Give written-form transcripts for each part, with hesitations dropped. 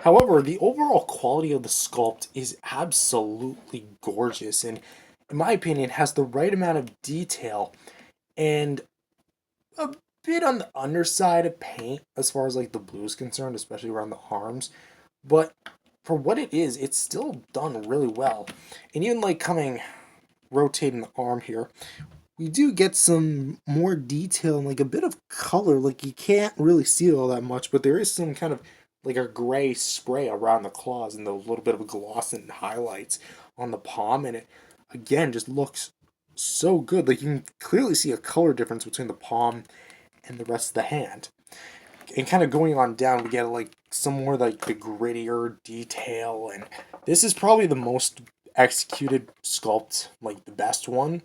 However, the overall quality of the sculpt is absolutely gorgeous and, in my opinion, has the right amount of detail and a bit on the underside of paint as far as like the blue is concerned, especially around the arms. But for what it is, it's still done really well. And even like coming rotating the arm here, we do get some more detail and like a bit of color. Like you can't really see it all that much, but there is some kind of like a gray spray around the claws and the little bit of a gloss and highlights on the palm, and it again just looks so good. Like you can clearly see a color difference between the palm and the rest of the hand. And kind of going on down, we get like some more like the grittier detail, and this is probably the most executed sculpt, like the best one.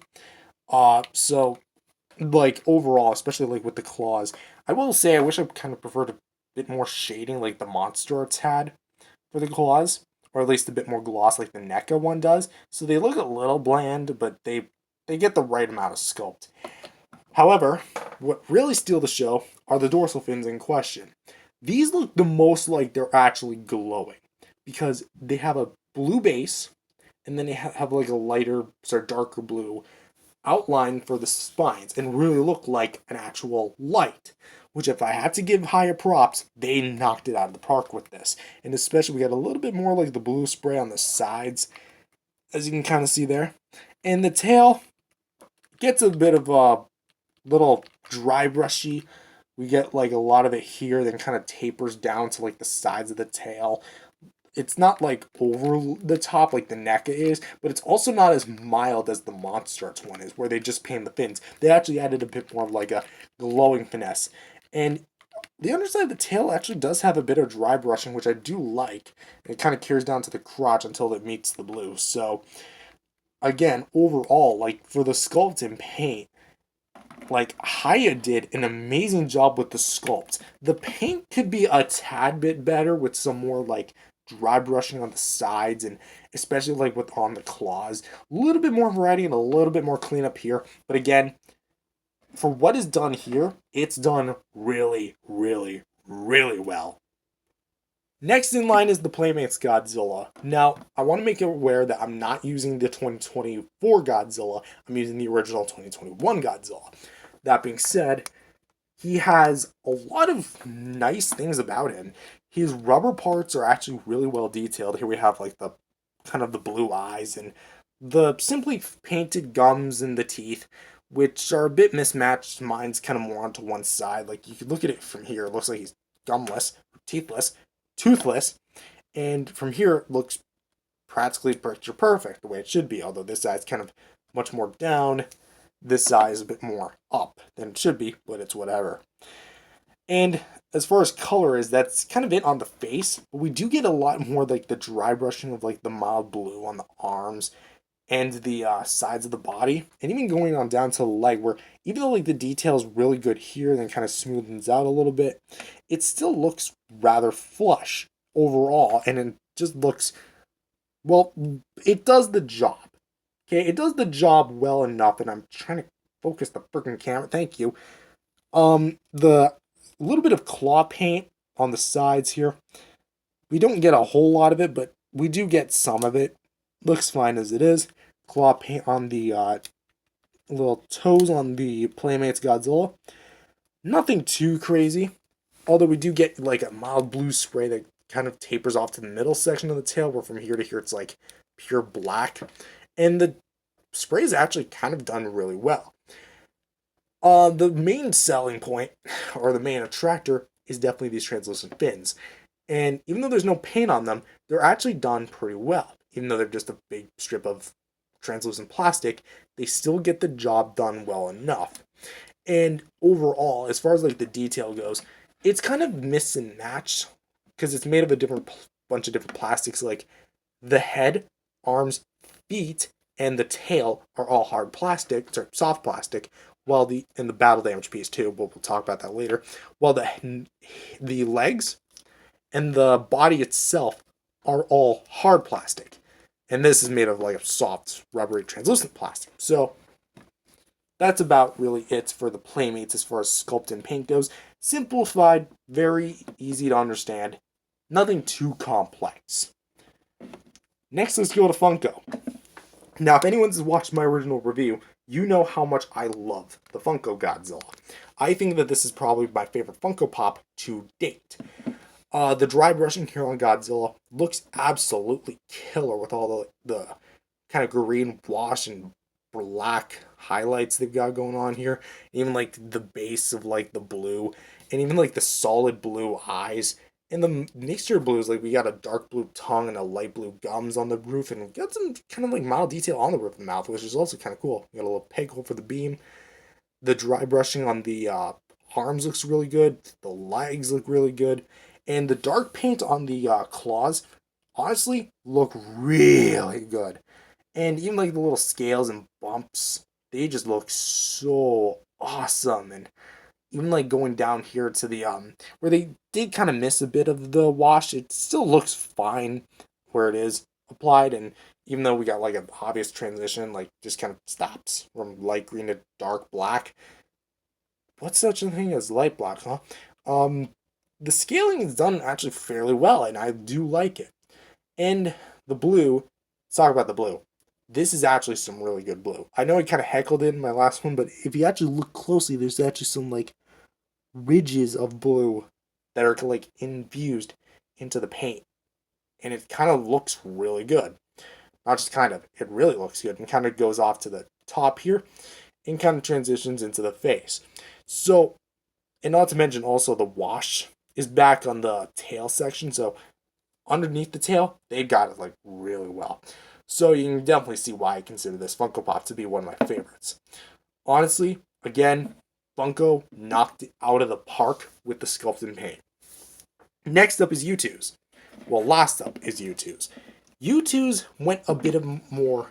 So like overall, especially like with the claws, I will say I wish I kind of preferred a bit more shading like the monster arts had for the claws, or at least a bit more gloss like the NECA one does. So they look a little bland, but they get the right amount of sculpt. However, what really steal the show are the dorsal fins in question. These look the most like they're actually glowing because they have a blue base and then they have like a lighter, sort of darker blue outline for the spines and really look like an actual light. Which, if I had to give higher props, they knocked it out of the park with this. And especially, we got a little bit more like the blue spray on the sides, as you can kind of see there. And the tail gets a bit of a little dry brushy. We get like a lot of it here, then kind of tapers down to like the sides of the tail. It's not like over the top like the NECA is, but it's also not as mild as the Monster Arts one is, where they just painted the fins. They actually added a bit more of like a glowing finesse. And the underside of the tail actually does have a bit of dry brushing, which I do like. It kind of carries down to the crotch until it meets the blue. So, again, overall, like for the sculpt and paint, like HIYA did an amazing job with the sculpts. The paint could be a tad bit better with some more like dry brushing on the sides and especially like with on the claws. A little bit more variety and a little bit more cleanup here. But again, for what is done here, it's done really, really, really well. Next in line is the Playmates Godzilla. Now, I want to make you aware that I'm not using the 2024 Godzilla, I'm using the original 2021 Godzilla. That being said, he has a lot of nice things about him. His rubber parts are actually really well detailed. Here we have like the kind of the blue eyes and the simply painted gums and the teeth, which are a bit mismatched. Mine's kind of more onto one side. Like you could look at it from here, it looks like he's gumless, teethless, toothless, and from here it looks practically picture perfect the way it should be. Although this side's kind of much more down, this side is a bit more up than it should be, but it's whatever. And as far as color is, that's kind of it on the face. But we do get a lot more like the dry brushing of like the mild blue on the arms and the sides of the body, and even going on down to the leg, where even though like the detail is really good here, and then kind of smoothens out a little bit, it still looks rather flush overall, and it just looks well. It does the job. Okay, it does the job well enough, and I'm trying to focus the freaking camera. Thank you. The little bit of claw paint on the sides here. We don't get a whole lot of it, but we do get some of it. Looks fine as it is. Claw paint on the little toes on the Playmates Godzilla. Nothing too crazy. Although we do get like a mild blue spray that kind of tapers off to the middle section of the tail, where from here to here it's like pure black. And the spray is actually kind of done really well. The main selling point, or the main attractor, is definitely these translucent fins. And even though there's no paint on them, they're actually done pretty well. Even though they're just a big strip of translucent plastic, they still get the job done well enough. And overall, as far as like the detail goes, it's kind of mix and match because it's made of a different bunch of different plastics. Like the head, arms, feet, and the tail are all hard plastic, sorry, soft plastic, while the battle damage piece too, but we'll talk about that later. While the legs and the body itself are all hard plastic. And this is made of like a soft, rubbery, translucent plastic. So that's about really it for the Playmates as far as sculpt and paint goes. Simplified, very easy to understand, Nothing too complex. Next, let's go to Funko. Now, if anyone's watched my original review, you know how much I love the Funko Godzilla. I think that this is probably my favorite Funko Pop to date. The dry brushing here on Godzilla looks absolutely killer with all the kind of green wash and black highlights they've got going on here. Even like the base of like the blue, and even like the solid blue eyes. And the mixture of blues, like we got a dark blue tongue and a light blue gums on the roof, and we got some kind of like mild detail on the roof of the mouth, which is also kind of cool. We got a little peg hole for the beam. The dry brushing on the arms looks really good. The legs look really good. And the dark paint on the claws, honestly, look really good. And even like the little scales and bumps, they just look so awesome. And even like going down here to the where they did kind of miss a bit of the wash, it still looks fine where it is applied. And even though we got like an obvious transition, like just kind of stops from light green to dark black. What's such a thing as light black, huh? Um, the scaling is done actually fairly well, and I do like it. And the blue, let's talk about the blue. This is actually some really good blue. I know I kind of heckled it in my last one, but if you actually look closely, there's actually some like ridges of blue that are like infused into the paint. And it kind of looks really good. Not just kind of, it really looks good and kind of goes off to the top here and kind of transitions into the face. So, and not to mention also the wash is back on the tail section. So underneath the tail, they got it like really well. So you can definitely see why I consider this Funko Pop to be one of my favorites. Honestly, again, Funko knocked it out of the park with the sculpt and paint. Next up is Youtooz. Well, last up is Youtooz. Youtooz went a bit of more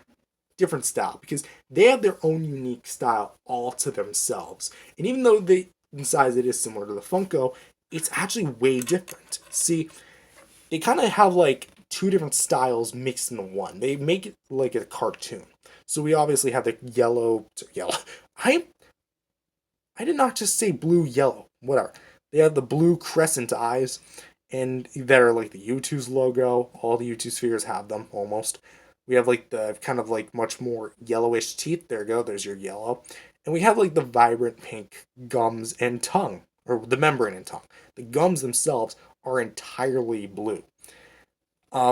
different style because they have their own unique style all to themselves. And even though in size it is similar to the Funko, it's actually way different. See, they kind of have like two different styles mixed into one. They make it like a cartoon. So we obviously have the yellow. I did not just say blue, yellow, whatever. They have the blue crescent eyes, and that are like the Youtooz logo. All the Youtooz figures have them almost. We have like the kind of like much more yellowish teeth. There you go. There's your yellow. And we have like the vibrant pink gums and tongue, or the membrane and tongue. The gums themselves are entirely blue.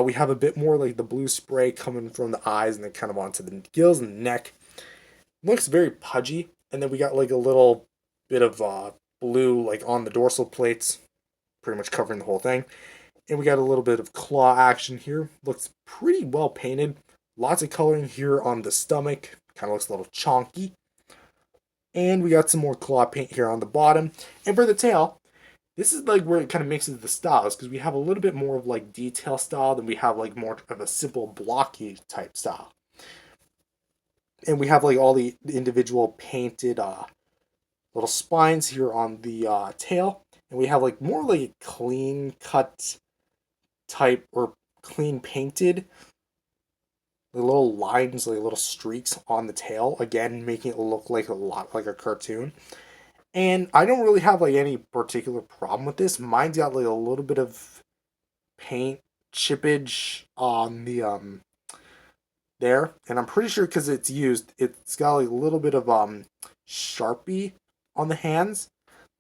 We have a bit more like the blue spray coming from the eyes and then kind of onto the gills and the neck. Looks very pudgy. And then we got like a little bit of blue like on the dorsal plates, pretty much covering the whole thing. And we got a little bit of claw action here. Looks pretty well painted. Lots of coloring here on the stomach. Kind of looks a little chonky. And we got some more claw paint here on the bottom. And for the tail, this is like where it kind of mixes the styles because we have a little bit more of like detail style than we have like more of a simple blocky type style. And we have like all the individual painted little spines here on the tail. And we have like more like a clean cut type or clean painted the little lines, like little streaks on the tail, again making it look like a lot like a cartoon. And I don't really have like any particular problem with this. Mine's got like a little bit of paint chippage on the there, and I'm pretty sure because it's used, it's got like a little bit of Sharpie on the hands.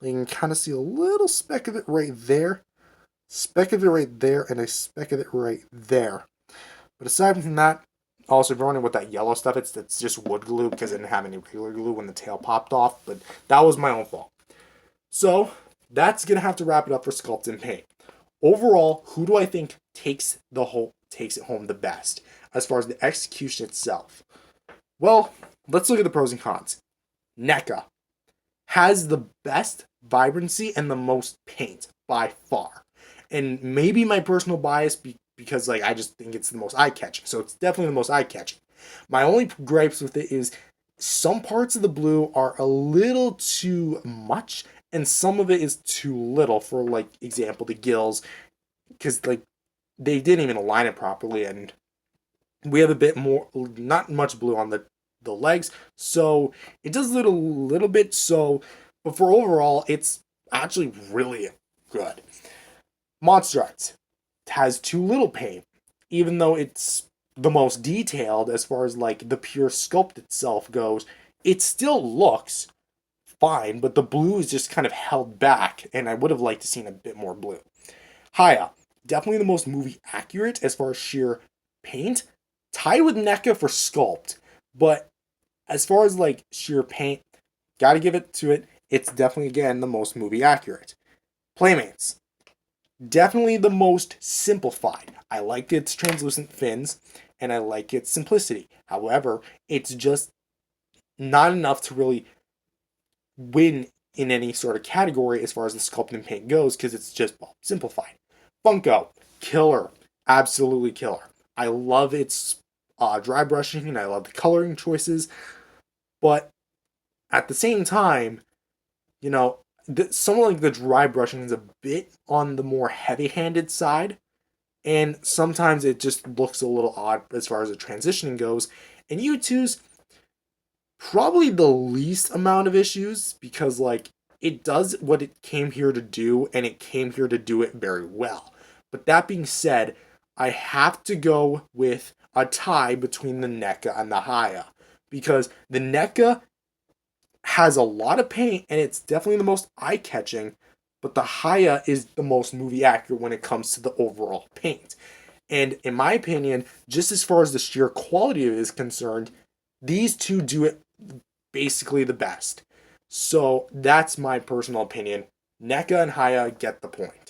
You can kind of see a little speck of it right there, speck of it right there, and a speck of it right there. But aside from that, also if you're wondering what that yellow stuff, it's just wood glue because I didn't have any regular glue when the tail popped off. But that was my own fault. So that's gonna have to wrap it up for Sculpt and Paint. Overall, who do I think takes it home the best as far as the execution itself? Well, let's look at the pros and cons. NECA has the best vibrancy and the most paint by far. And maybe my personal bias because like I just think it's the most eye-catching. So it's definitely the most eye-catching. My only gripes with it is some parts of the blue are a little too much and some of it is too little. For like example, the gills, because like they didn't even align it properly, and we have a bit more, not much blue on the legs, so it does a little bit. So, but for overall, it's actually really good. Monster Arts. has too little paint, even though it's the most detailed as far as like the pure sculpt itself goes. It still looks fine, but the blue is just kind of held back, and I would have liked to seen a bit more blue. HIYA, definitely the most movie accurate as far as sheer paint. Tied with NECA for sculpt, but as far as like sheer paint, gotta give it to it. It's definitely again the most movie accurate. Playmates, definitely the most simplified. I like its translucent fins and I like its simplicity. However, it's just not enough to really win in any sort of category as far as the sculpt and paint goes because it's just simplified. Funko, killer, absolutely killer. I love its dry brushing and I love the coloring choices, but at the same time, you know, some of like the dry brushing is a bit on the more heavy-handed side, and sometimes it just looks a little odd as far as the transitioning goes. And Youtooz, probably the least amount of issues because like it does what it came here to do and it came here to do it very well. But that being said, I have to go with a tie between the NECA and the HIYA because the NECA has a lot of paint and it's definitely the most eye-catching, but the HIYA is the most movie accurate when it comes to the overall paint. And in my opinion, just as far as the sheer quality of it is concerned, these two do it basically the best. So that's my personal opinion. NECA and HIYA get the point.